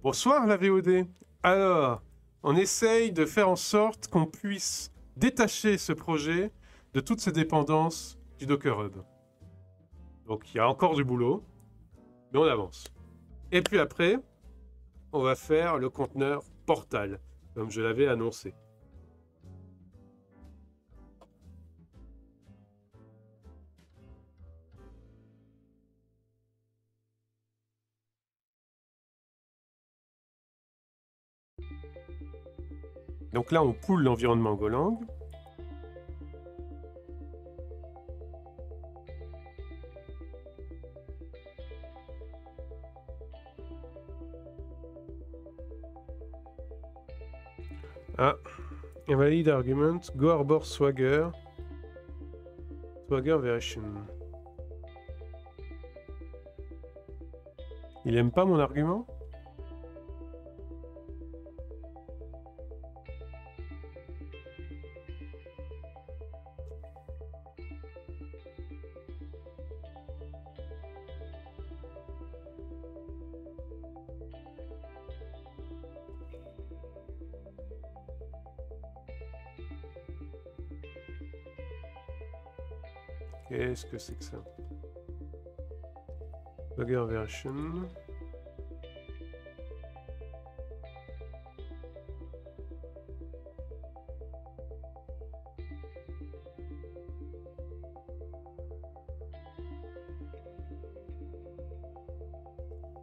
Bonsoir la VOD. Alors, on essaye de faire en sorte qu'on puisse détacher ce projet de toutes ses dépendances du Docker Hub. Donc il y a encore du boulot, mais on avance. Et puis après, on va faire le conteneur Portal, comme je l'avais annoncé. Donc là, on poule l'environnement Golang. Ah, invalid argument, go arbor swagger, swagger version. Il aime pas mon argument? Qu'est-ce que c'est que ça? Swagger version.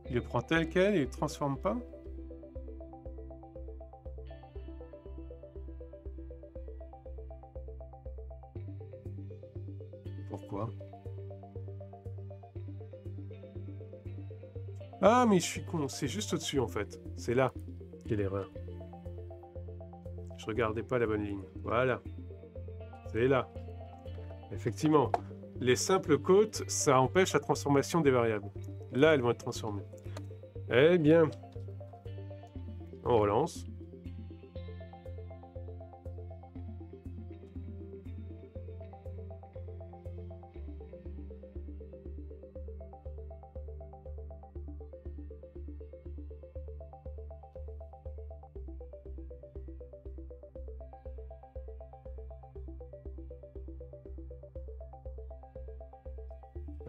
Il le prend tel quel et il ne transforme pas? Pourquoi? Ah, mais je suis con, c'est juste au-dessus en fait. C'est là qu'il y a l'erreur. Je regardais pas la bonne ligne. Voilà. C'est là. Effectivement. Les simples côtes, ça empêche la transformation des variables. Là, elles vont être transformées. Eh bien. On relance.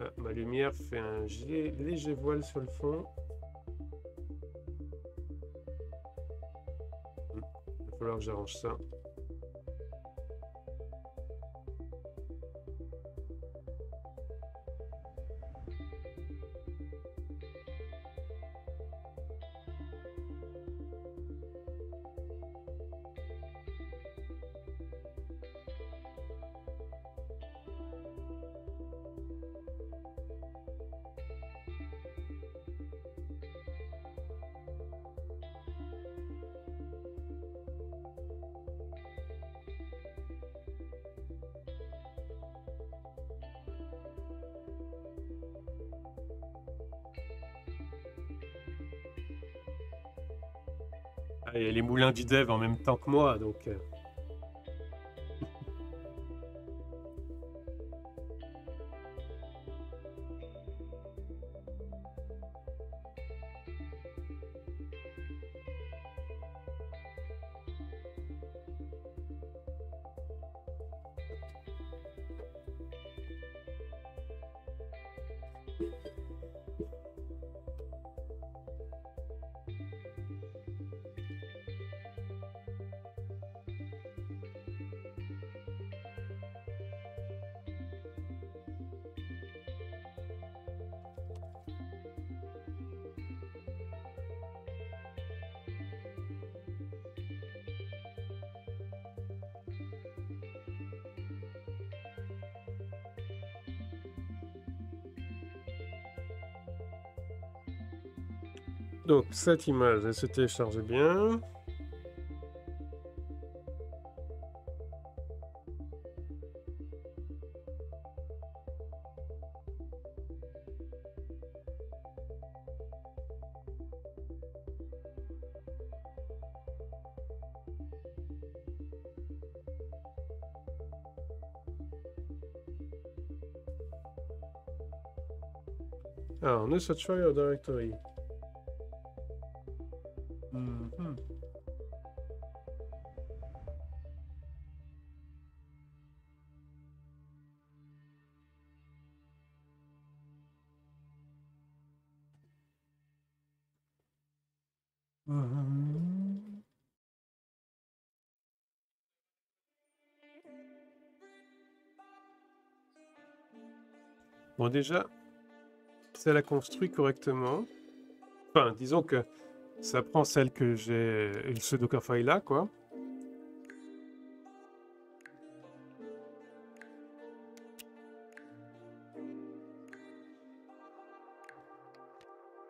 Ah, ma lumière fait un léger voile sur le fond. Il va falloir que j'arrange ça. Ah, il y a les moulins du dev en même temps que moi, donc... Donc, cette image, elle se télécharge bien. Alors, no search for your directory. Mhm. Mhm. Bon, déjà, ça la construit correctement. Enfin, disons que ça prend celle que j'ai, ce Dockerfile là, quoi.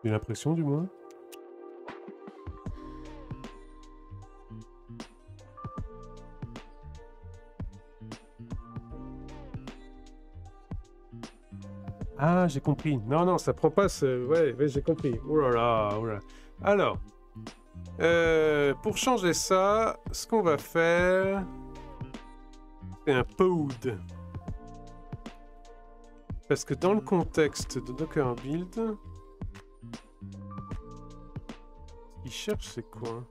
J'ai l'impression, du moins. Ah, j'ai compris. Non, non, ça prend pas ce... Ouais, ouais, j'ai compris. Oh là là, oh là là. Alors, pour changer ça, ce qu'on va faire, c'est un pod. Parce que dans le contexte de Docker Build, ce qu'il cherche, c'est quoi?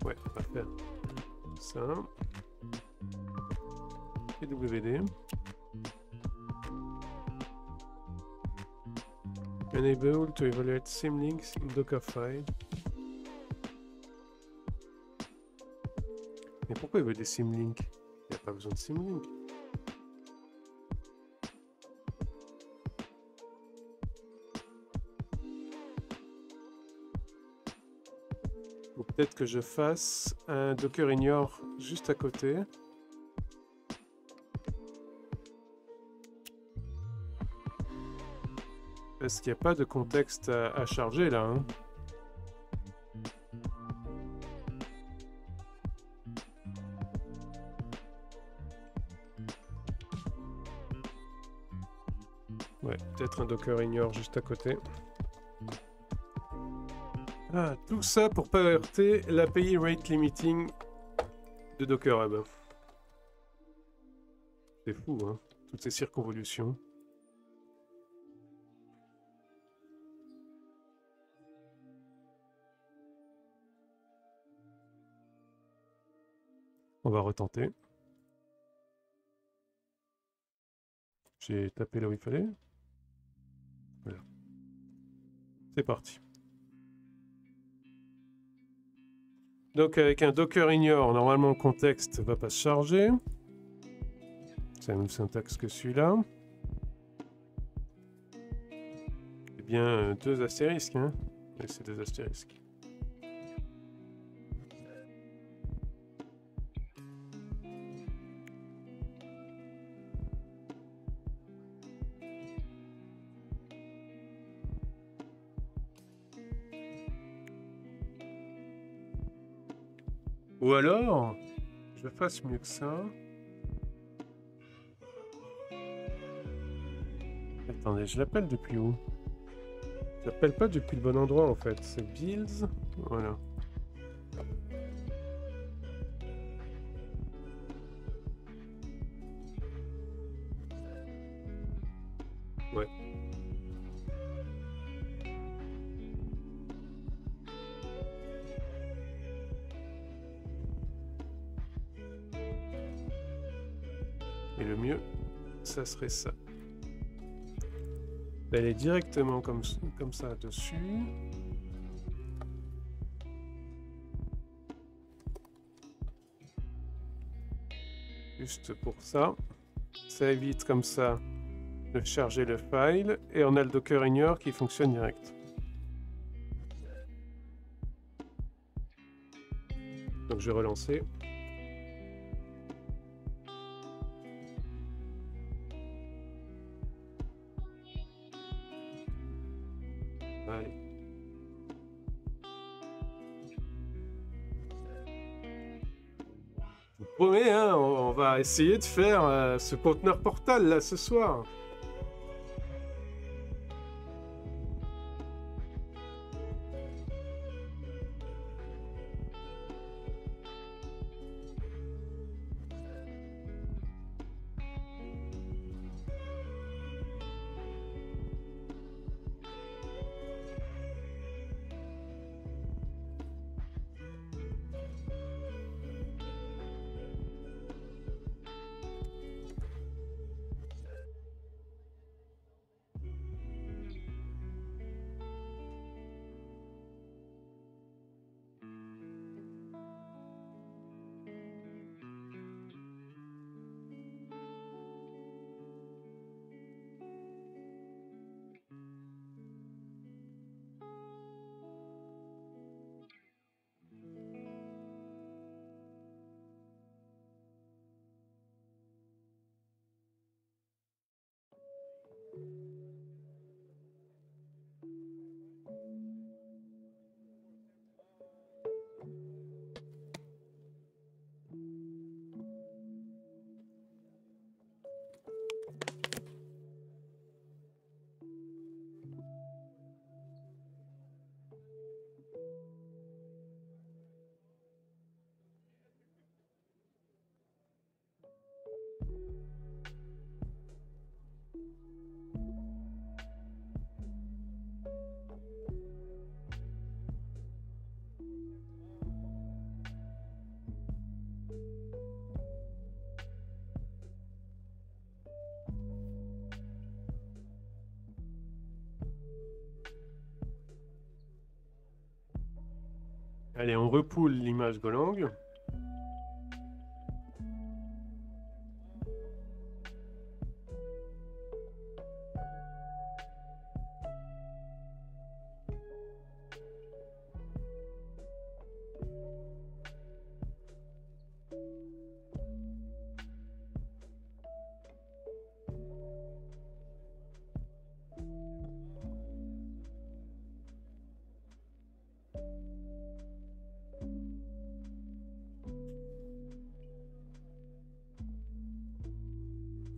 Ouais, on va faire ça. PWD. Enable to evaluate symlinks in Dockerfile. Mais pourquoi il veut des symlinks? Il n'y a pas besoin de symlinks. Ou peut-être que je fasse un Docker ignore juste à côté. Parce qu'il n'y a pas de contexte à charger là. Hein. Ouais, peut-être un Docker ignore juste à côté. Ah, tout ça pour pas heurter l'API rate limiting de Docker Hub. C'est fou, hein, toutes ces circonvolutions. On va retenter. J'ai tapé là où il fallait. Voilà. C'est parti. Donc avec un Docker ignore, normalement le contexte ne va pas se charger. C'est la même syntaxe que celui-là. Eh bien, deux astérisques. Hein. Ouais, c'est deux astérisques. Ou alors, je fasse mieux que ça. Attendez, je l'appelle depuis où? Je l'appelle pas depuis le bon endroit en fait. C'est builds. Voilà. Ouais. Et le mieux, ça serait ça. D'aller directement comme ça dessus. Juste pour ça. Ça évite comme ça de charger le file. Et on a le Docker ignore qui fonctionne direct. Donc je vais relancer. Allez. Je vous promets, hein, on va essayer de faire ce conteneur portal là ce soir. Allez, on repoule l'image Golang.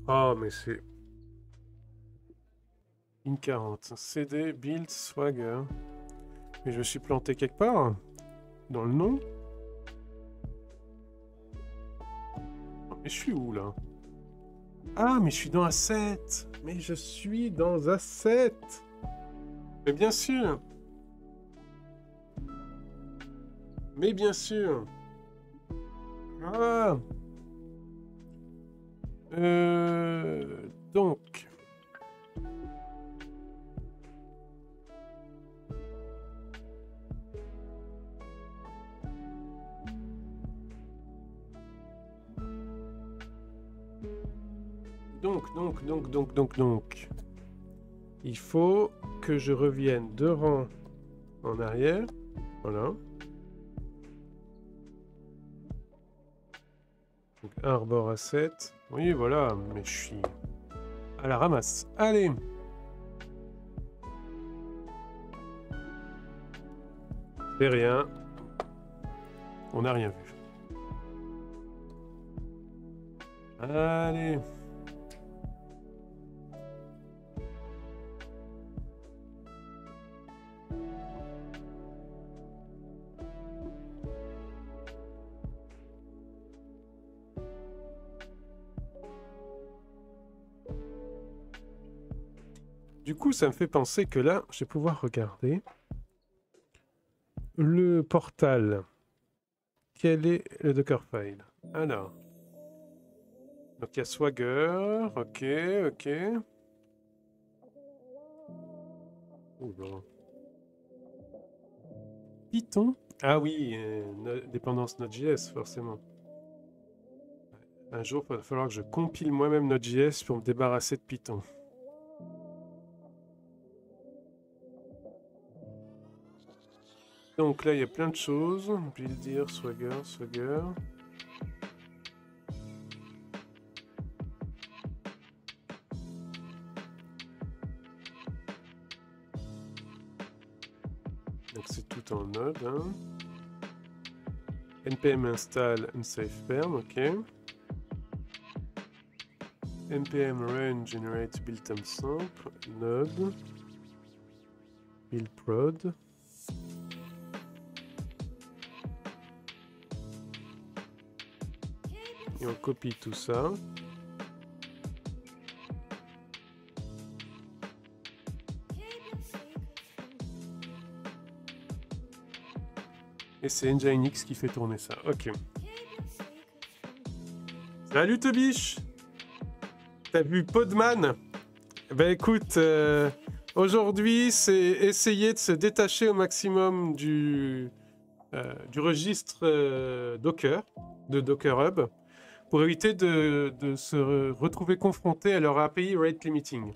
Oh, mais c'est... In 40. CD, build, swagger. Mais je me suis planté quelque part dans le nom. Mais je suis où là? Ah, mais je suis dans Asset. Mais je suis dans Asset. Mais bien sûr. Mais bien sûr. Ah. Donc. Donc. Il faut que je revienne 2 rangs en arrière. Voilà. Donc, Arbor Asset. Oui, voilà. Mais je suis à la ramasse. Allez. C'est rien. On n'a rien vu. Allez. Du coup, ça me fait penser que là, je vais pouvoir regarder le portal. Quel est le Dockerfile? Alors. Donc il y a Swagger. Ok. Oula. Python? Ah oui, dépendance Node.js, forcément. Un jour, il va falloir que je compile moi-même Node.js pour me débarrasser de Python. Donc là, il y a plein de choses. Builder, Swagger. Donc c'est tout en Node. Hein. npm install unsafe perm, ok. npm run generate build temp node build prod. Et on copie tout ça. Et c'est Nginx qui fait tourner ça. Ok. Salut Tobiche! T'as vu Podman? Ben écoute, aujourd'hui c'est essayer de se détacher au maximum du registre Docker, de Docker Hub, pour éviter de se retrouver confronté à leur API rate limiting.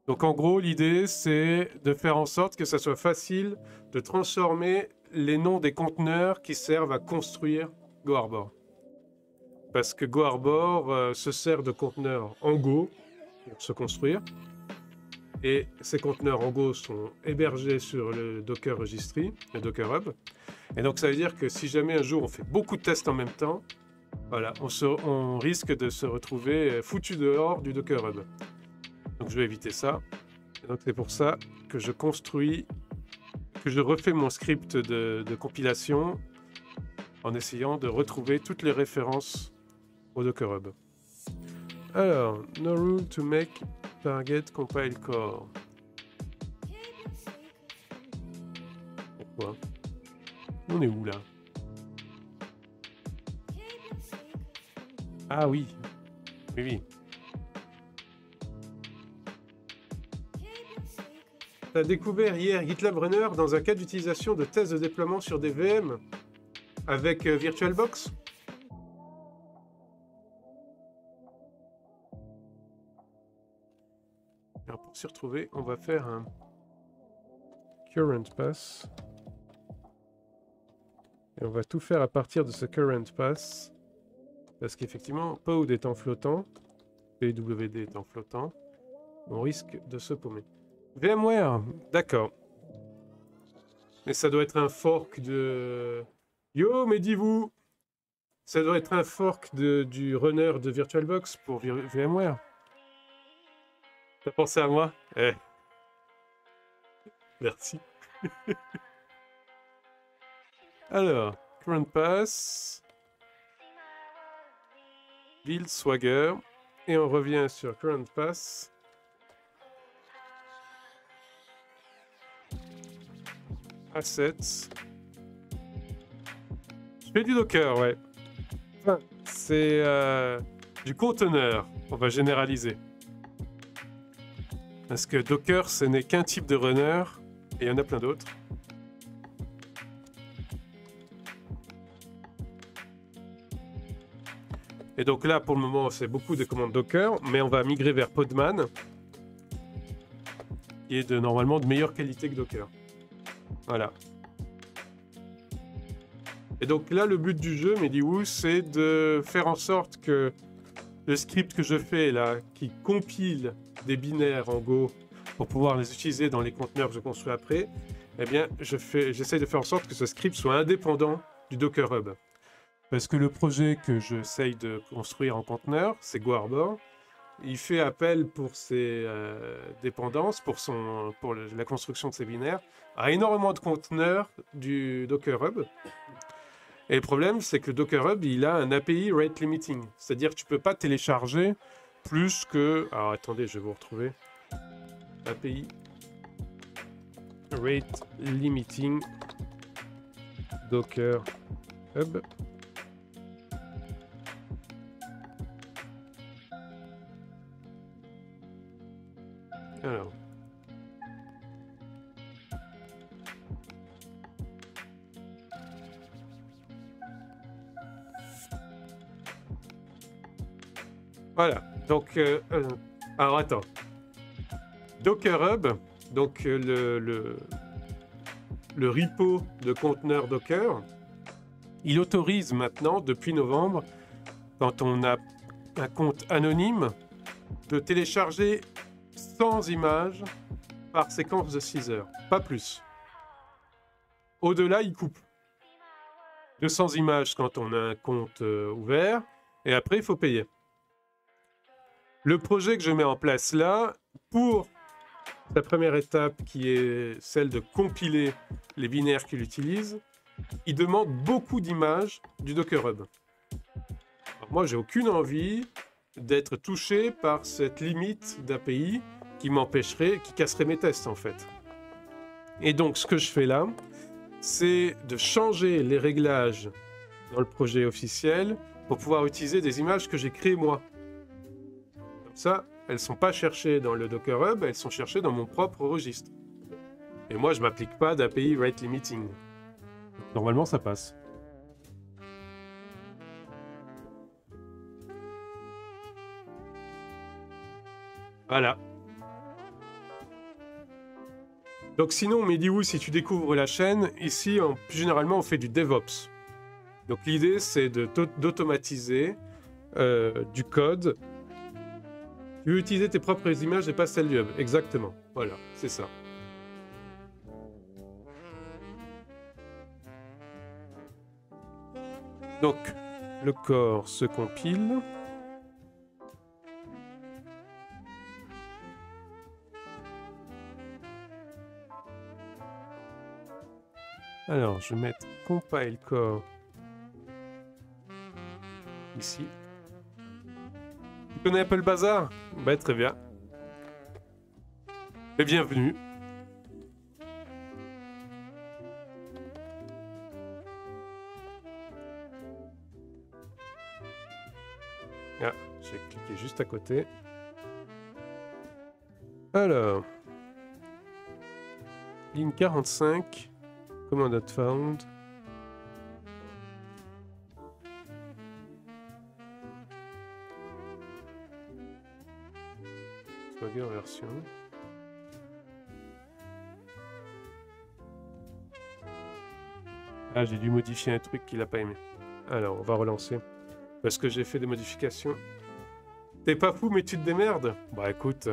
Donc en gros, l'idée c'est de faire en sorte que ça soit facile de transformer les noms des conteneurs qui servent à construire GoHarbor. Parce que GoHarbor se sert de conteneurs en Go pour se construire. Et ces conteneurs en Go sont hébergés sur le Docker Registry, le Docker Hub. Et donc ça veut dire que si jamais un jour on fait beaucoup de tests en même temps, voilà, on risque de se retrouver foutu dehors du Docker Hub. Donc je vais éviter ça. Et donc c'est pour ça que je refais mon script de compilation en essayant de retrouver toutes les références au Docker Hub. Alors, no rule to make target compile core. Pourquoi? On est où là? Ah oui. Oui. T'as découvert hier GitLab Runner dans un cas d'utilisation de tests de déploiement sur des VM avec VirtualBox. Alors pour s'y retrouver, on va faire un current pass. Et on va tout faire à partir de ce current pass. Parce qu'effectivement, Pod étant flottant, PWD étant flottant, on risque de se paumer. VMware, d'accord. Mais ça doit être un fork de... Yo, mais dis-vous, ça doit être un fork du runner de VirtualBox pour VMware. T'as pensé à moi? Eh. Merci. Alors, current pass, build Swagger, et on revient sur current pass. Assets. Je fais du Docker, ouais. Enfin, c'est du conteneur, on va généraliser. Parce que Docker, ce n'est qu'un type de runner, et il y en a plein d'autres. Et donc là, pour le moment, c'est beaucoup de commandes Docker, mais on va migrer vers Podman, qui est normalement de meilleure qualité que Docker. Voilà. Et donc là, le but du jeu, Mediwoo, c'est de faire en sorte que le script que je fais là, qui compile des binaires en Go pour pouvoir les utiliser dans les conteneurs que je construis après, eh bien, j'essaie de faire en sorte que ce script soit indépendant du Docker Hub. Parce que le projet que j'essaye de construire en conteneur, c'est GoArbor. Il fait appel pour ses dépendances, pour la construction de ses binaires, à énormément de conteneurs du Docker Hub. Et le problème, c'est que le Docker Hub, il a un API rate limiting. C'est-à-dire que tu ne peux pas télécharger plus que... Alors attendez, je vais vous retrouver. API rate limiting Docker Hub. Alors. Voilà. Donc, alors attends. Docker Hub, donc le repo de conteneurs Docker, il autorise maintenant, depuis novembre, quand on a un compte anonyme, de télécharger 100 images par séquence de 6 heures, pas plus. Au-delà, il coupe. 200 images quand on a un compte ouvert, et après, il faut payer. Le projet que je mets en place là, pour la première étape qui est celle de compiler les binaires qu'il utilise, il demande beaucoup d'images du Docker Hub. Alors moi, j'ai aucune envie d'être touché par cette limite d'API qui m'empêcherait, qui casserait mes tests en fait. Et donc, ce que je fais là, c'est de changer les réglages dans le projet officiel pour pouvoir utiliser des images que j'ai créées moi. Comme ça, elles ne sont pas cherchées dans le Docker Hub, elles sont cherchées dans mon propre registre. Et moi, je ne m'applique pas d'API rate limiting. Normalement, ça passe. Voilà. Donc sinon, Mediwoo, si tu découvres la chaîne, ici, généralement, on fait du DevOps. Donc l'idée, c'est d'automatiser du code. Tu veux utiliser tes propres images et pas celles du hub. Exactement. Voilà, c'est ça. Donc, le corps se compile. Alors, je vais mettre compile core ici. Tu connais un peu le bazar? Bah, très bien. Et bienvenue. Ah, j'ai cliqué juste à côté. Alors. Ligne 45. Command not found. Swagger version. Ah, j'ai dû modifier un truc qu'il n'a pas aimé. Alors, on va relancer. Parce que j'ai fait des modifications. T'es pas fou, mais tu te démerdes. Bah écoute,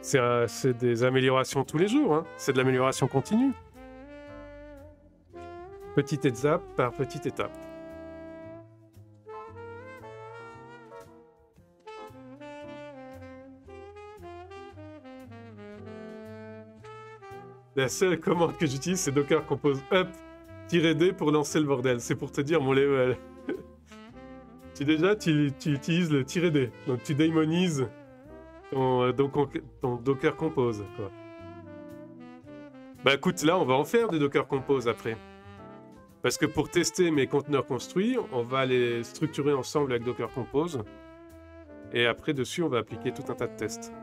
c'est des améliorations tous les jours. Hein. C'est de l'amélioration continue. Petite étape par petite étape. La seule commande que j'utilise, c'est Docker Compose up-d pour lancer le bordel. C'est pour te dire mon level. Tu utilises le -d. Donc tu démonises ton Docker Compose. Quoi. Bah écoute, là, on va en faire des Docker Compose après. Parce que pour tester mes conteneurs construits, on va les structurer ensemble avec Docker Compose. Et après, dessus, on va appliquer tout un tas de tests.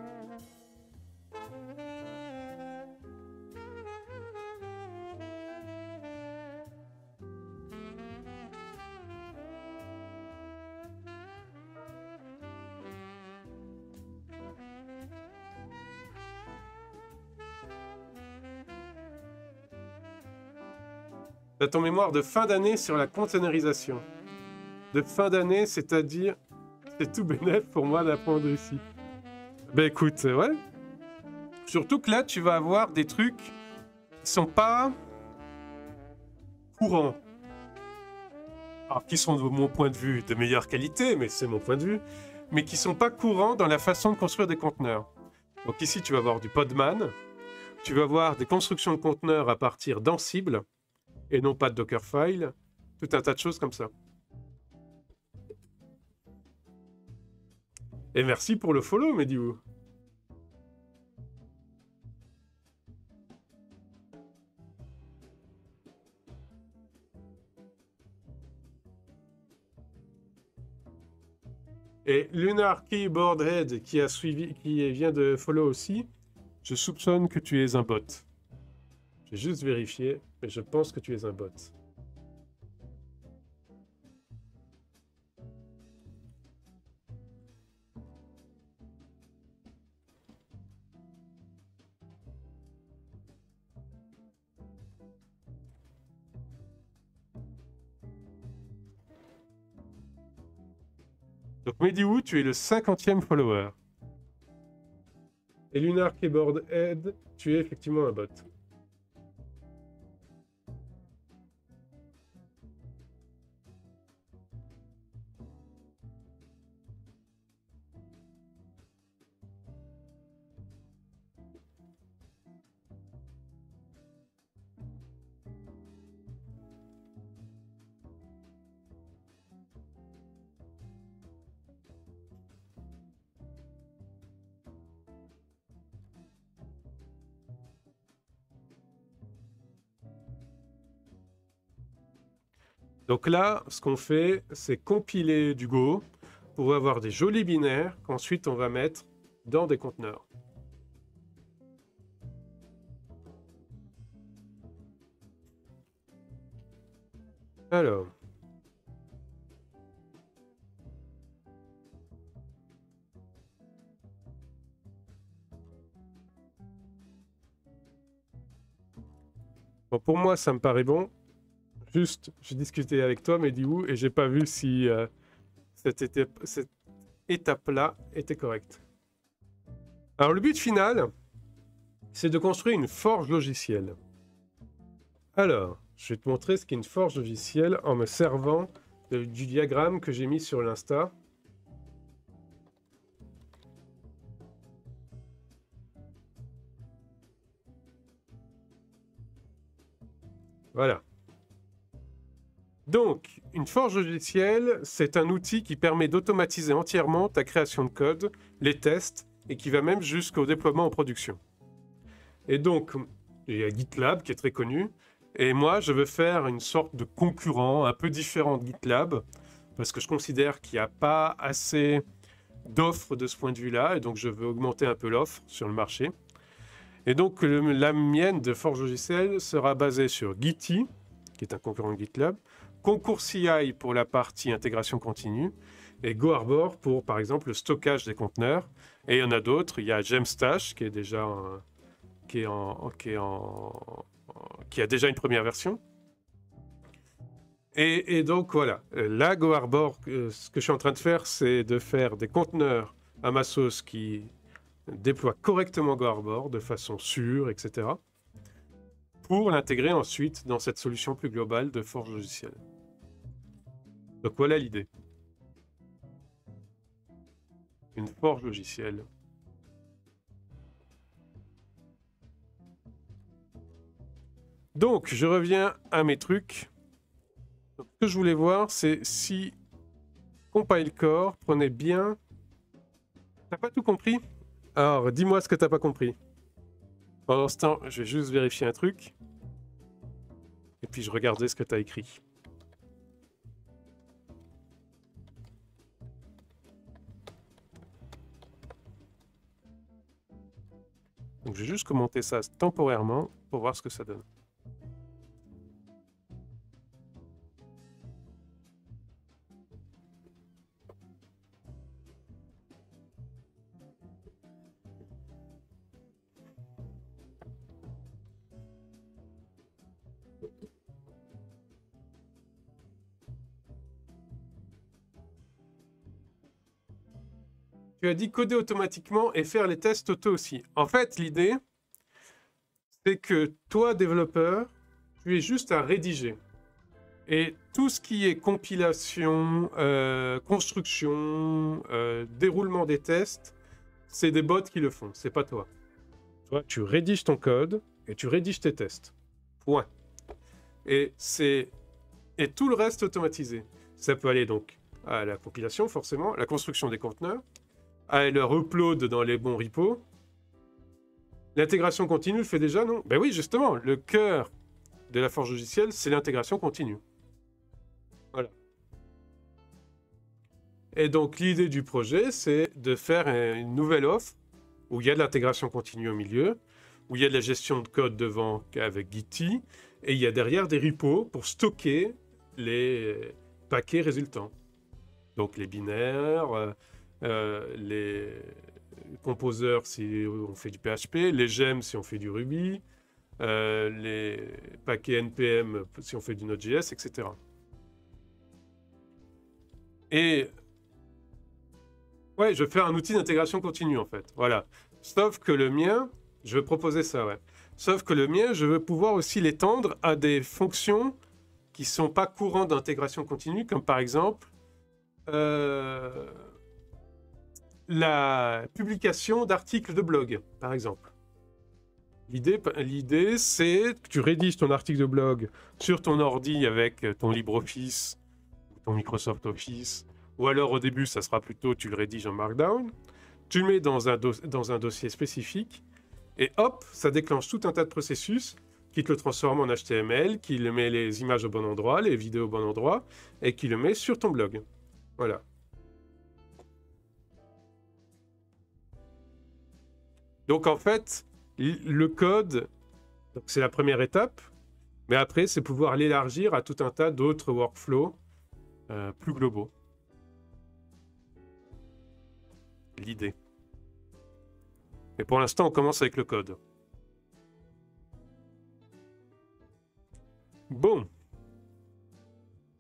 T'as ton mémoire de fin d'année sur la containerisation. De fin d'année, c'est-à-dire, c'est tout bénef pour moi d'apprendre ici. Ben écoute, ouais. Surtout que là, tu vas avoir des trucs qui sont pas courants. Alors, qui sont de mon point de vue de meilleure qualité, mais c'est mon point de vue, mais qui sont pas courants dans la façon de construire des conteneurs. Donc ici, tu vas avoir du Podman, tu vas avoir des constructions de conteneurs à partir d'Ansible, et non pas de Dockerfile, tout un tas de choses comme ça. Et merci pour le follow, Mediou. Et Lunar Keyboard Head qui a suivi, qui vient de follow aussi, je soupçonne que tu es un bot. J'ai juste vérifié, mais je pense que tu es un bot. Donc Mediou, tu es le 50e follower. Et Lunar Keyboard Head, tu es effectivement un bot. Donc là, ce qu'on fait, c'est compiler du Go pour avoir des jolis binaires qu'ensuite on va mettre dans des conteneurs. Alors. Bon, pour moi, ça me paraît bon. Juste, j'ai discuté avec toi, Mediou, et j'ai pas vu si cette étape-là était correcte. Alors, le but final, c'est de construire une forge logicielle. Alors, je vais te montrer ce qu'est une forge logicielle en me servant du diagramme que j'ai mis sur l'Insta. Voilà. Donc, une forge logicielle, c'est un outil qui permet d'automatiser entièrement ta création de code, les tests, et qui va même jusqu'au déploiement en production. Et donc, il y a GitLab qui est très connu, et moi, je veux faire une sorte de concurrent un peu différent de GitLab, parce que je considère qu'il n'y a pas assez d'offres de ce point de vue-là, et donc je veux augmenter un peu l'offre sur le marché. Et donc, la mienne de Forge Logiciel sera basée sur Gitee, qui est un concurrent de GitLab, Concours CI pour la partie intégration continue, et GoArbor pour, par exemple, le stockage des conteneurs. Et il y en a d'autres. Il y a Gemstash, qui est déjà qui a déjà une première version. Et donc, voilà. Là, GoArbor, ce que je suis en train de faire, c'est de faire des conteneurs à ma sauce qui déploient correctement GoArbor de façon sûre, etc. pour l'intégrer ensuite dans cette solution plus globale de Forge Logiciel. Donc voilà l'idée. Une Forge Logiciel. Donc, je reviens à mes trucs. Donc, ce que je voulais voir, c'est si CompileCore prenait bien... T'as pas tout compris? Alors, dis-moi ce que t'as pas compris. Pendant ce temps, je vais juste vérifier un truc. Et puis, je regardais ce que t'as écrit. Donc, je vais juste commenter ça temporairement pour voir ce que ça donne. Tu as dit coder automatiquement et faire les tests auto aussi. En fait, l'idée, c'est que toi, développeur, tu es juste à rédiger. Et tout ce qui est compilation, construction, déroulement des tests, c'est des bots qui le font, c'est pas toi. Toi, tu rédiges ton code et tu rédiges tes tests. Point. Et tout le reste automatisé. Ça peut aller donc à la compilation, forcément, à la construction des conteneurs, à leur upload dans les bons repos. L'intégration continue le fait déjà, non? Ben oui, justement, le cœur de la Forge Logiciel, c'est l'intégration continue. Voilà. Et donc, l'idée du projet, c'est de faire une nouvelle offre où il y a de l'intégration continue au milieu, où il y a de la gestion de code devant avec Gitee, et il y a derrière des repos pour stocker les paquets résultants. Donc, les binaires, les composeurs si on fait du PHP, les gemmes si on fait du Ruby, les paquets NPM si on fait du Node.js, etc. Et ouais, je fais un outil d'intégration continue en fait. Voilà. Sauf que le mien, je veux proposer ça, ouais. Sauf que le mien, je veux pouvoir aussi l'étendre à des fonctions qui ne sont pas courantes d'intégration continue, comme par exemple la publication d'articles de blog, par exemple. L'idée, c'est que tu rédiges ton article de blog sur ton ordi avec ton LibreOffice, ton Microsoft Office, ou alors au début, ça sera plutôt, tu le rédiges en Markdown, tu le mets dans un dossier spécifique, et hop, ça déclenche tout un tas de processus qui te le transforme en HTML, qui le met les images au bon endroit, les vidéos au bon endroit, et qui le met sur ton blog. Voilà. Donc en fait, le code, c'est la première étape, mais après, c'est pouvoir l'élargir à tout un tas d'autres workflows plus globaux. L'idée. Mais pour l'instant, on commence avec le code. Bon.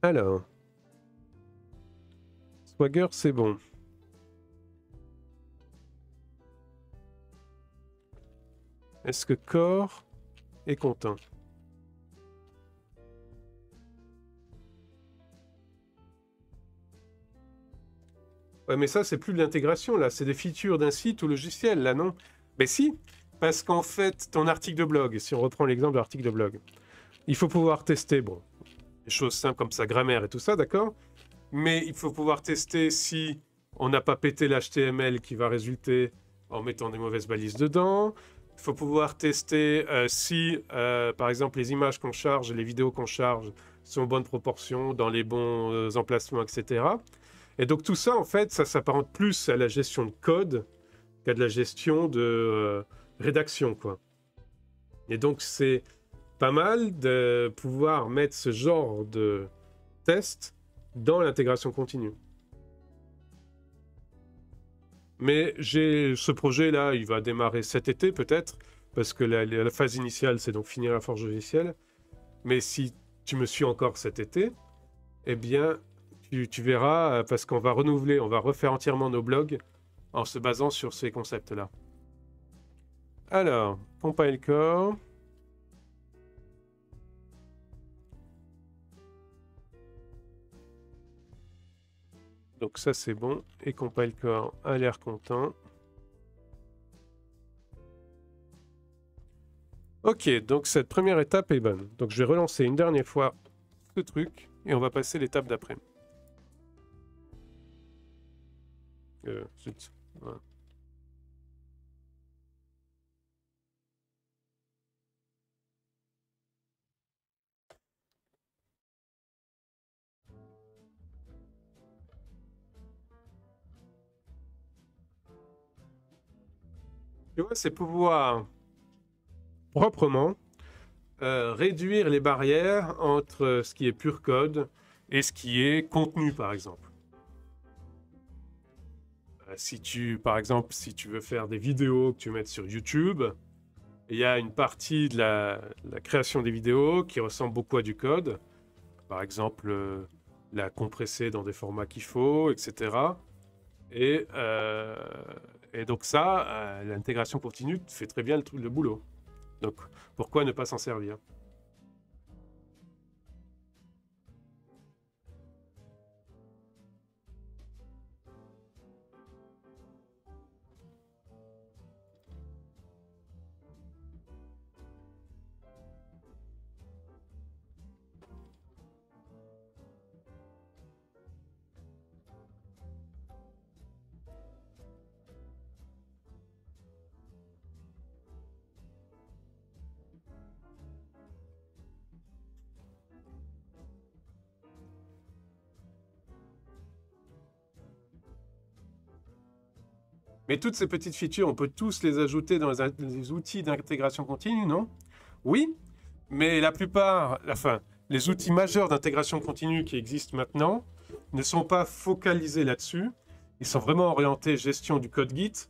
Alors. Swagger, c'est bon. Est-ce que Core est content? Ouais, mais ça, c'est plus de l'intégration, là. C'est des features d'un site ou logiciel, là, non? Mais si, parce qu'en fait, ton article de blog, si on reprend l'exemple de l'article de blog, il faut pouvoir tester, bon, des choses simples comme sa grammaire et tout ça, d'accord? Mais il faut pouvoir tester si on n'a pas pété l'HTML qui va résulter en mettant des mauvaises balises dedans. Il faut pouvoir tester si, par exemple, les images qu'on charge, les vidéos qu'on charge sont en bonne proportion, dans les bons emplacements, etc. Et donc tout ça, en fait, ça s'apparente plus à la gestion de code qu'à de la gestion de rédaction, quoi. Et donc, c'est pas mal de pouvoir mettre ce genre de test dans l'intégration continue. Mais j'ai ce projet-là, il va démarrer cet été peut-être, parce que la phase initiale, c'est donc finir la forge logicielle. Mais si tu me suis encore cet été, eh bien, tu verras, parce qu'on va renouveler, on va refaire entièrement nos blogs en se basant sur ces concepts-là. Alors, compile core. Donc ça c'est bon. Et compile core a l'air content. Ok, donc cette première étape est bonne. Donc je vais relancer une dernière fois ce truc et on va passer l'étape d'après. Zut. Voilà. Tu vois, c'est pouvoir proprement réduire les barrières entre ce qui est pur code et ce qui est contenu, par exemple. Si tu, par exemple, si tu veux faire des vidéos que tu mets sur YouTube, il y a une partie de la création des vidéos qui ressemble beaucoup à du code. Par exemple, la compresser dans des formats qu'il faut, etc. Et donc ça, l'intégration continue fait très bien le boulot. Donc pourquoi ne pas s'en servir? Mais toutes ces petites features, on peut tous les ajouter dans les outils d'intégration continue, non? Oui, mais la plupart, enfin, les outils majeurs d'intégration continue qui existent maintenant ne sont pas focalisés là-dessus. Ils sont vraiment orientés gestion du code Git.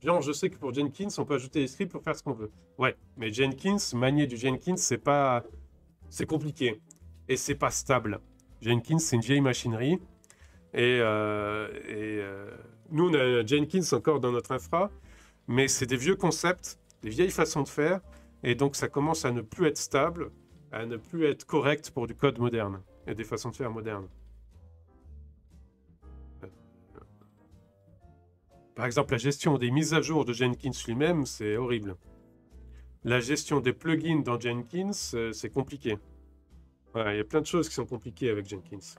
Genre, je sais que pour Jenkins, on peut ajouter des scripts pour faire ce qu'on veut. Ouais, mais Jenkins, manier du Jenkins, c'est compliqué et c'est pas stable. Jenkins, c'est une vieille machinerie et nous, on a Jenkins encore dans notre infra, mais c'est des vieux concepts, des vieilles façons de faire, et donc ça commence à ne plus être stable, à ne plus être correct pour du code moderne et des façons de faire modernes. Par exemple, la gestion des mises à jour de Jenkins lui-même, c'est horrible. La gestion des plugins dans Jenkins, c'est compliqué. Voilà, il y a plein de choses qui sont compliquées avec Jenkins.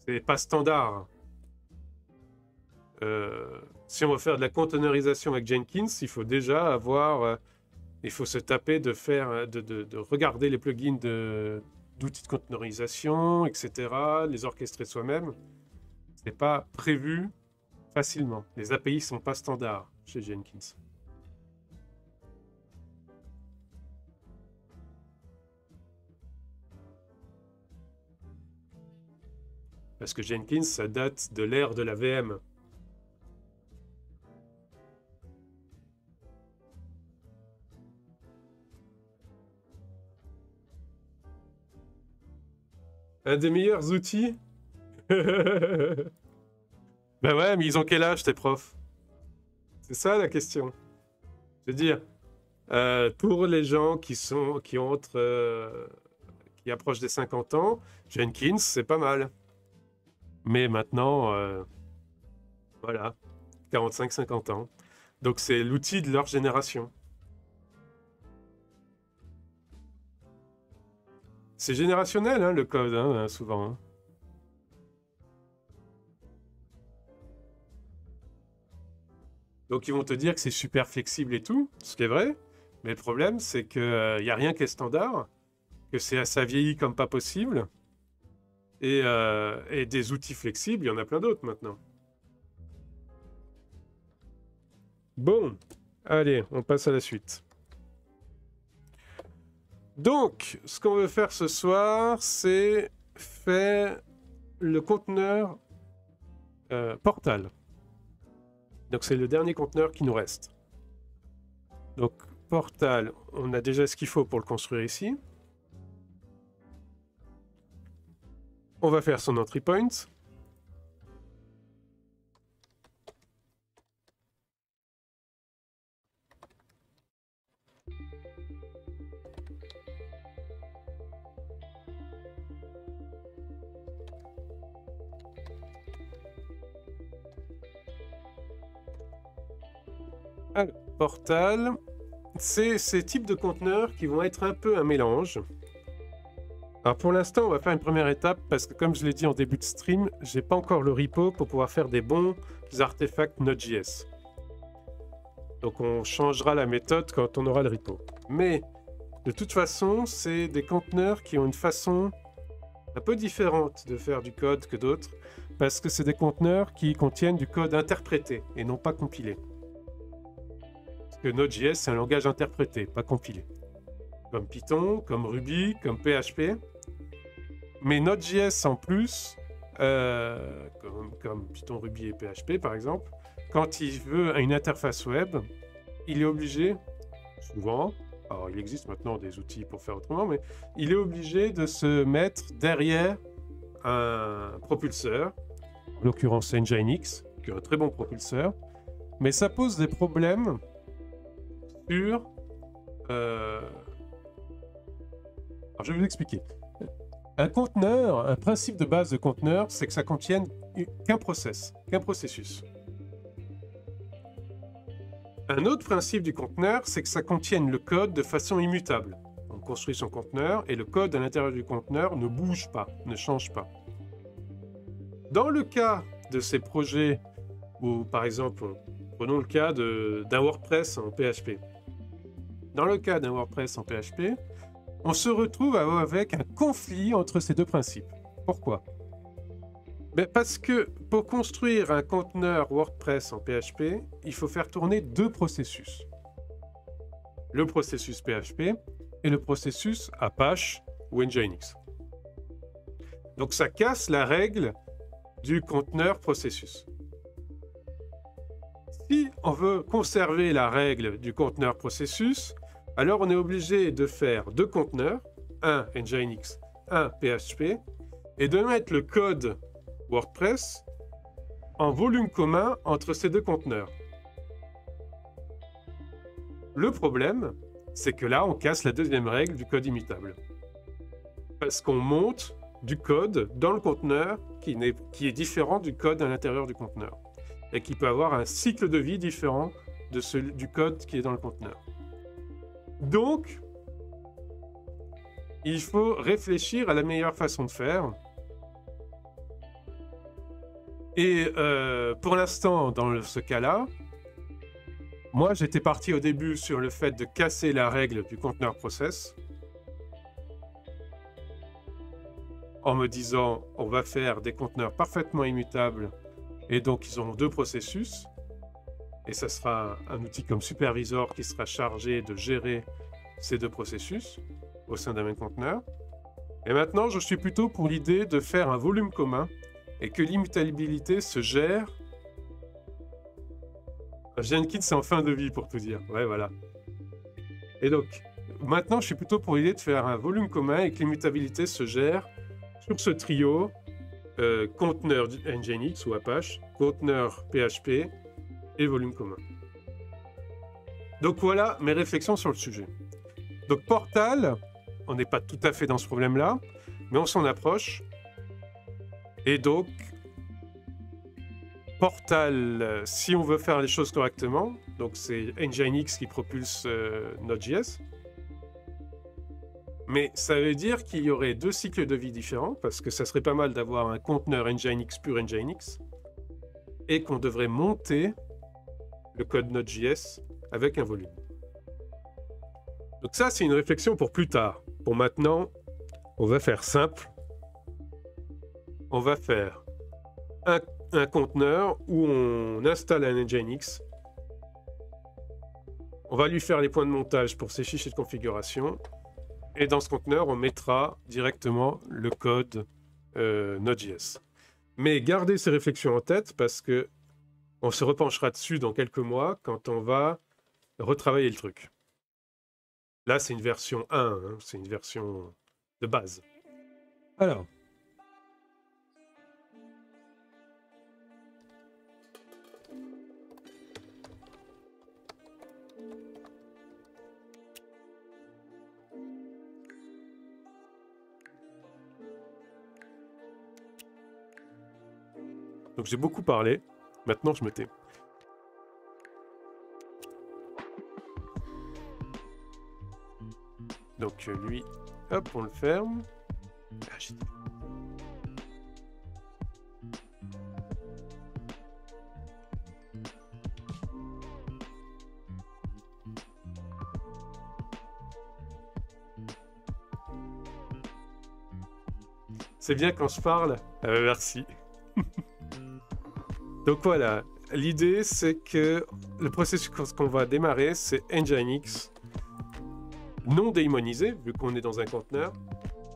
C'est pas standard. Si on veut faire de la containerisation avec Jenkins, il faut déjà avoir... il faut se taper de faire, de regarder les plugins d'outils de containerisation, etc., les orchestrer soi-même. C'est pas prévu facilement. Les API sont pas standards chez Jenkins. Parce que Jenkins, ça date de l'ère de la VM. Un des meilleurs outils. Ben ouais, mais ils ont quel âge, tes profs? C'est ça la question. Je veux dire, pour les gens qui approchent des 50 ans, Jenkins, c'est pas mal. Mais maintenant, voilà, 45-50 ans. Donc c'est l'outil de leur génération. C'est générationnel, hein, le code, hein, souvent. Hein. Donc ils vont te dire que c'est super flexible et tout, ce qui est vrai. Mais le problème, c'est qu'il n'y a rien qui est standard, que ça vieillit comme pas possible. Et des outils flexibles, il y en a plein d'autres maintenant. Bon, Allez, on passe à la suite. Donc, ce qu'on veut faire ce soir, c'est faire le conteneur Portal. Donc, c'est le dernier conteneur qui nous reste. Donc, Portal, on a déjà ce qu'il faut pour le construire ici. On va faire son entry point. Alors, Portal, c'est ces types de conteneurs qui vont être un peu un mélange. Alors pour l'instant, on va faire une première étape parce que comme je l'ai dit en début de stream, j'ai pas encore le repo pour pouvoir faire des bons artefacts Node.js. Donc on changera la méthode quand on aura le repo. Mais de toute façon, c'est des conteneurs qui ont une façon un peu différente de faire du code que d'autres parce que c'est des conteneurs qui contiennent du code interprété et non pas compilé. Parce que Node.js, c'est un langage interprété, pas compilé. Comme Python, comme Ruby, comme PHP. Mais Node.js en plus, comme Python, Ruby et PHP par exemple, quand il veut une interface web, il est obligé, souvent, alors il existe maintenant des outils pour faire autrement, mais il est obligé de se mettre derrière un propulseur, en l'occurrence Nginx, qui est un très bon propulseur, mais ça pose des problèmes sur... Alors je vais vous expliquer. Un conteneur, un principe de base de conteneur, c'est que ça contienne qu'un processus. Un autre principe du conteneur, c'est que ça contienne le code de façon immutable. On construit son conteneur et le code à l'intérieur du conteneur ne bouge pas, ne change pas. Dans le cas de ces projets où, par exemple, prenons le cas d'un WordPress en PHP. Dans le cas d'un WordPress en PHP, on se retrouve avec un conflit entre ces deux principes. Pourquoi ? Parce que pour construire un conteneur WordPress en PHP, il faut faire tourner deux processus. Le processus PHP et le processus Apache ou Nginx. Donc ça casse la règle du conteneur processus. Si on veut conserver la règle du conteneur processus, alors on est obligé de faire deux conteneurs, un Nginx, un PHP, et de mettre le code WordPress en volume commun entre ces deux conteneurs. Le problème, c'est que là, on casse la deuxième règle du code immutable. Parce qu'on monte du code dans le conteneur qui est différent du code à l'intérieur du conteneur. Et qui peut avoir un cycle de vie différent du code qui est dans le conteneur. Donc, il faut réfléchir à la meilleure façon de faire. Et pour l'instant, dans ce cas-là, moi j'étais parti au début sur le fait de casser la règle du conteneur process en me disant on va faire des conteneurs parfaitement immutables et donc ils ont deux processus et ça sera un outil comme Supervisor qui sera chargé de gérer ces deux processus au sein d'un même conteneur. Et maintenant je suis plutôt pour l'idée de faire un volume commun et que l'immutabilité se gère. Jenkins, c'est en fin de vie pour tout dire. Ouais, voilà. Et donc, maintenant, je suis plutôt pour l'idée de faire un volume commun et que l'immutabilité se gère sur ce trio conteneur Nginx ou Apache, conteneur PHP et volume commun. Donc voilà mes réflexions sur le sujet. Donc Portal, on n'est pas tout à fait dans ce problème-là, mais on s'en approche. Et donc, Portal, si on veut faire les choses correctement, donc c'est Nginx qui propulse Node.js, mais ça veut dire qu'il y aurait deux cycles de vie différents, parce que ça serait pas mal d'avoir un conteneur Nginx pur Nginx, et qu'on devrait monter le code Node.js avec un volume. Donc ça, c'est une réflexion pour plus tard. Pour maintenant, on va faire simple. On va faire un conteneur où on installe un Nginx On va lui faire les points de montage pour ses fichiers de configuration. Et dans ce conteneur, on mettra directement le code Node.js. Mais gardez ces réflexions en tête parce que on se repenchera dessus dans quelques mois quand on va retravailler le truc. Là, c'est une version 1, hein, c'est une version de base. Alors. Donc j'ai beaucoup parlé, maintenant je me tais. Donc lui, hop, on le ferme. Ah, j'ai dit... C'est bien quand je parle. Merci. Donc voilà, l'idée c'est que le processus qu'on va démarrer, c'est Nginx non démonisé, vu qu'on est dans un conteneur.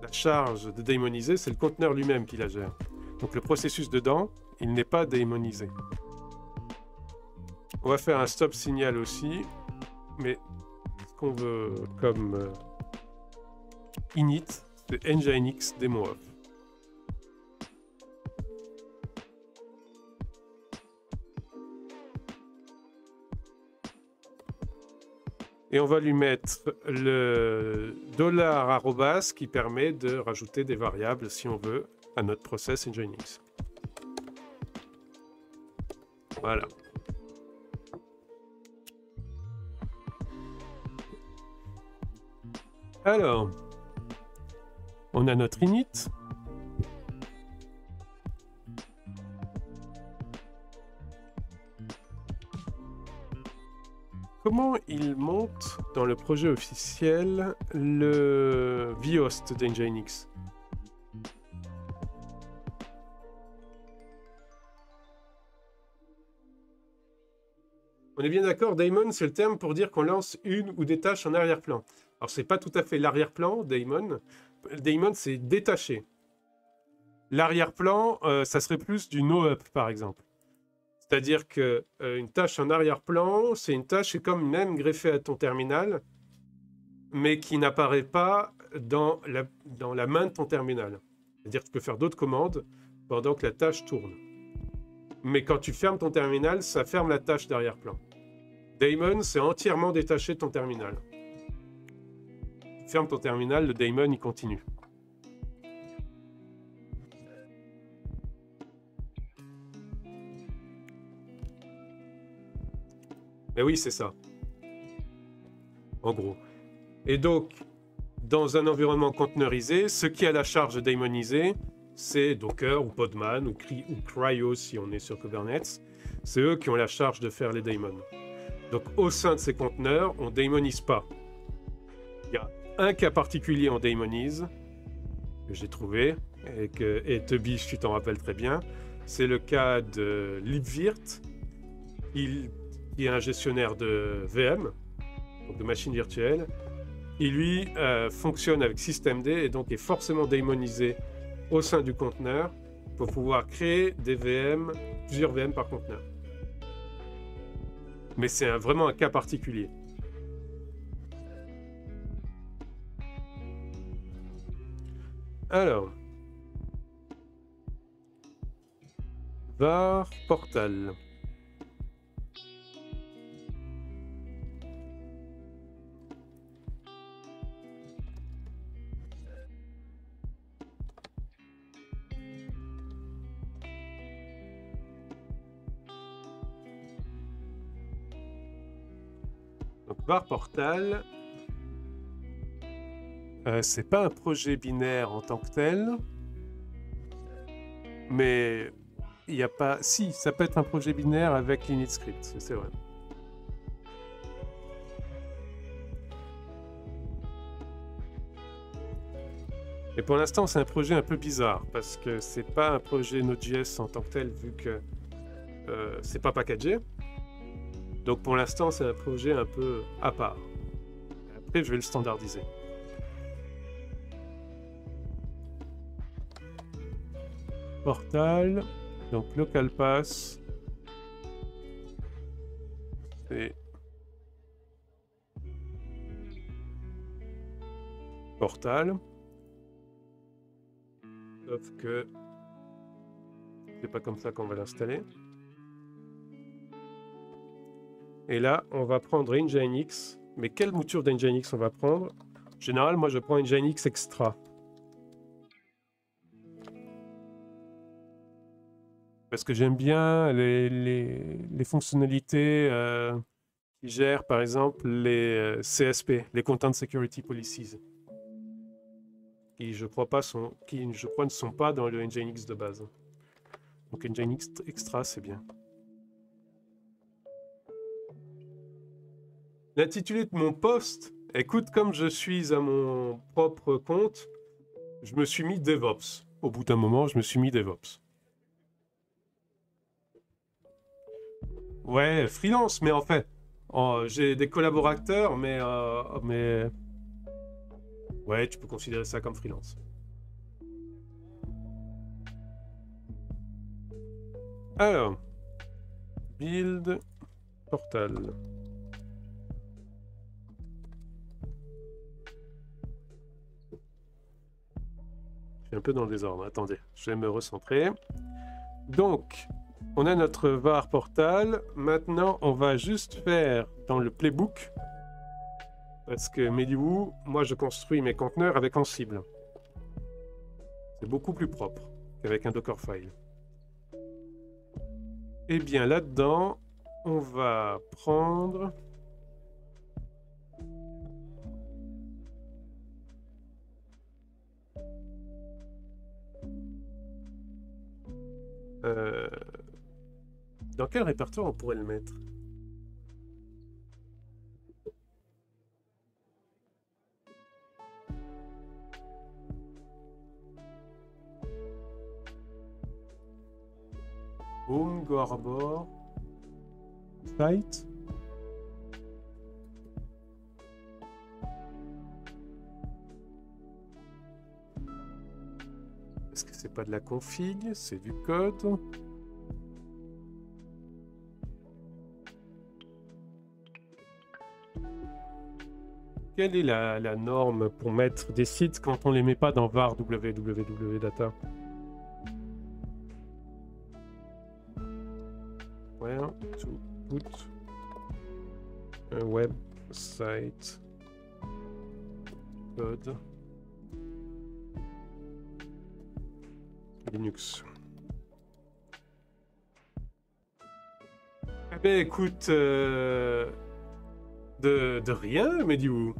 La charge de démoniser, c'est le conteneur lui-même qui la gère. Donc le processus dedans, il n'est pas démonisé. On va faire un stop signal aussi, mais ce qu'on veut comme init, c'est Nginx demo off. Et on va lui mettre le $@ qui permet de rajouter des variables, si on veut, à notre process Nginx. Voilà. Alors, on a notre init. Comment il monte dans le projet officiel le vhost d'Nginx? On est bien d'accord, daemon, c'est le terme pour dire qu'on lance une ou des tâches en arrière-plan. Alors, c'est pas tout à fait l'arrière-plan, daemon. Daemon, c'est détaché. L'arrière-plan, ça serait plus du no-up, par exemple. C'est-à-dire qu'une tâche en arrière-plan, c'est une tâche qui est comme même greffée à ton terminal, mais qui n'apparaît pas dans la main de ton terminal. C'est-à-dire que tu peux faire d'autres commandes pendant que la tâche tourne. Mais quand tu fermes ton terminal, ça ferme la tâche d'arrière-plan. Daemon, c'est entièrement détaché de ton terminal. Tu fermes ton terminal, le daemon, il continue. Mais oui, c'est ça. En gros. Et donc, dans un environnement conteneurisé, ce qui a la charge de daemoniser, c'est Docker ou Podman ou Cryo si on est sur Kubernetes. C'est eux qui ont la charge de faire les daemons. Donc, au sein de ces conteneurs, on ne daemonise pas. Il y a un cas particulier en daemonise, que j'ai trouvé, et Tobish, tu t'en rappelles très bien. C'est le cas de libvirt. Il est un gestionnaire de VM, donc de machines virtuelles. Il, lui, fonctionne avec systemd et donc est forcément daemonisé au sein du conteneur pour pouvoir créer des VM, plusieurs VM par conteneur. Mais c'est vraiment un cas particulier. Alors, var portal. Donc, var portal, c'est pas un projet binaire en tant que tel, mais il n'y a pas... Si, ça peut être un projet binaire avec l'initscript, c'est vrai. Et pour l'instant, c'est un projet un peu bizarre, parce que c'est pas un projet Node.js en tant que tel, vu que c'est pas packagé. Donc pour l'instant, c'est un projet un peu à part. Après, je vais le standardiser. Portal, donc local pass. Et portal. Sauf que c'est pas comme ça qu'on va l'installer. Et là, on va prendre Nginx. Mais quelle mouture d'Nginx on va prendre? En général, moi, je prends Nginx Extra. Parce que j'aime bien les fonctionnalités qui gèrent, par exemple, les CSP, les Content Security Policies. Qui, je crois, ne sont pas dans le Nginx de base. Donc Nginx Extra, c'est bien. L'intitulé de mon post, écoute, comme je suis à mon propre compte, je me suis mis DevOps. Au bout d'un moment, je me suis mis DevOps. Ouais, freelance, mais en fait, j'ai des collaborateurs, mais ouais, tu peux considérer ça comme freelance. Alors, build portal. Je suis un peu dans le désordre. Attendez, je vais me recentrer. Donc, on a notre var portal. Maintenant, on va juste faire dans le playbook. Parce que Mediwoo, moi, je construis mes conteneurs avec Ansible. C'est beaucoup plus propre qu'avec un Dockerfile. Et bien là-dedans, on va prendre... Dans quel répertoire on pourrait le mettre? Home, Goarbor, Site. Est-ce que c'est pas de la config? C'est du code. Quelle est la norme pour mettre des sites quand on les met pas dans var www.data? Where to put a website code Linux. Eh ben écoute, de rien, Mediwoo.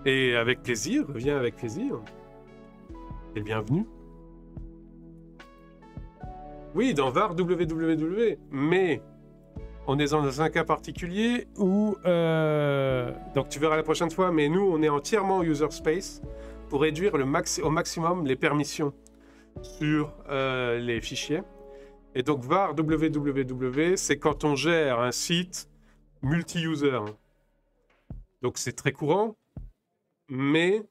Et avec plaisir, reviens avec plaisir. Et bienvenue. Oui, dans var www, mais on est dans un cas particulier où... donc tu verras la prochaine fois, mais nous, on est entièrement user space pour réduire au maximum les permissions sur les fichiers. Et donc var www, c'est quand on gère un site multi-user. Donc c'est très courant, mais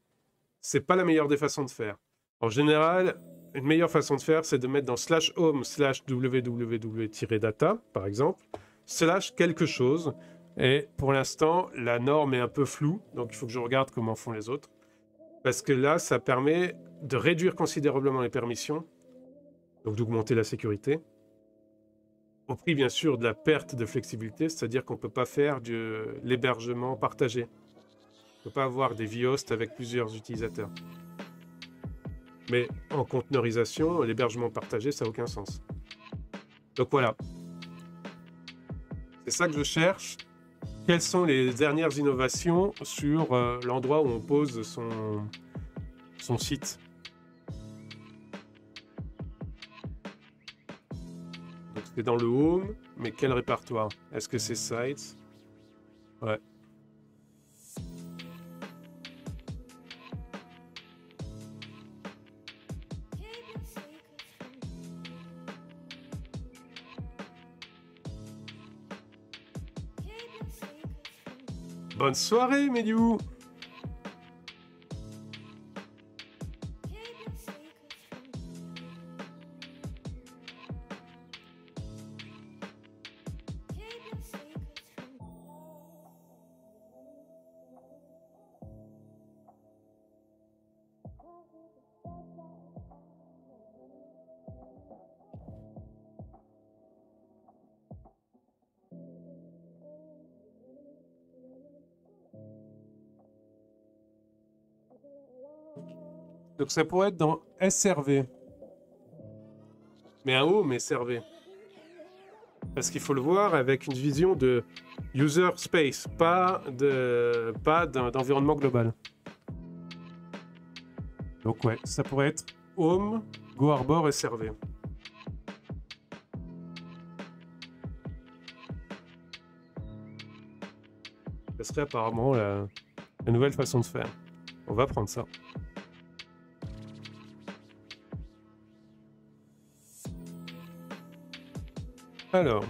c'est pas la meilleure des façons de faire. En général, une meilleure façon de faire, c'est de mettre dans /home/www-data, par exemple, / quelque chose. Et pour l'instant, la norme est un peu floue, donc il faut que je regarde comment font les autres. Parce que là, ça permet de réduire considérablement les permissions, donc d'augmenter la sécurité, au prix bien sûr de la perte de flexibilité, c'est-à-dire qu'on ne peut pas faire de l'hébergement partagé. On ne peut pas avoir des vhosts avec plusieurs utilisateurs. Mais en conteneurisation, l'hébergement partagé, ça n'a aucun sens. Donc voilà. C'est ça que je cherche. Quelles sont les dernières innovations sur l'endroit où on pose son site? Donc c'est dans le home, mais quel répertoire? Est-ce que c'est sites? Ouais. Bonne soirée, Mediou. Donc ça pourrait être dans SRV. Mais un home SRV. Parce qu'il faut le voir avec une vision de user space, pas d'environnement global. Donc ouais, ça pourrait être home, Go Arbor SRV. Ce serait apparemment la nouvelle façon de faire. On va prendre ça. Alors.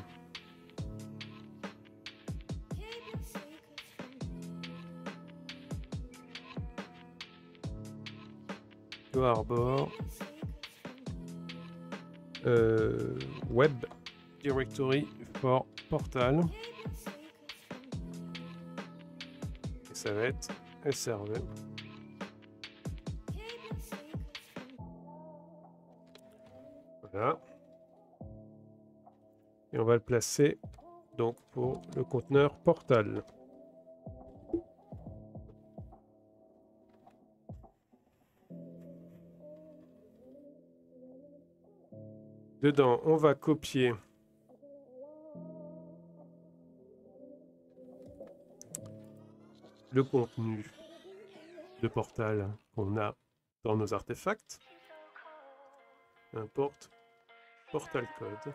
Go Arbor. Web Directory for Portal. Et ça va être SRV. Voilà. Et on va le placer donc pour le conteneur Portal. Dedans, on va copier le contenu de Portal qu'on a dans nos artefacts. Importe Portal Code.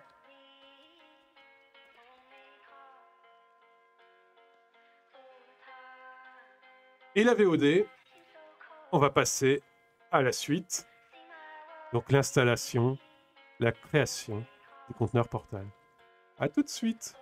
Et la VOD, on va passer à la suite. Donc l'installation, la création du conteneur Portal. À tout de suite.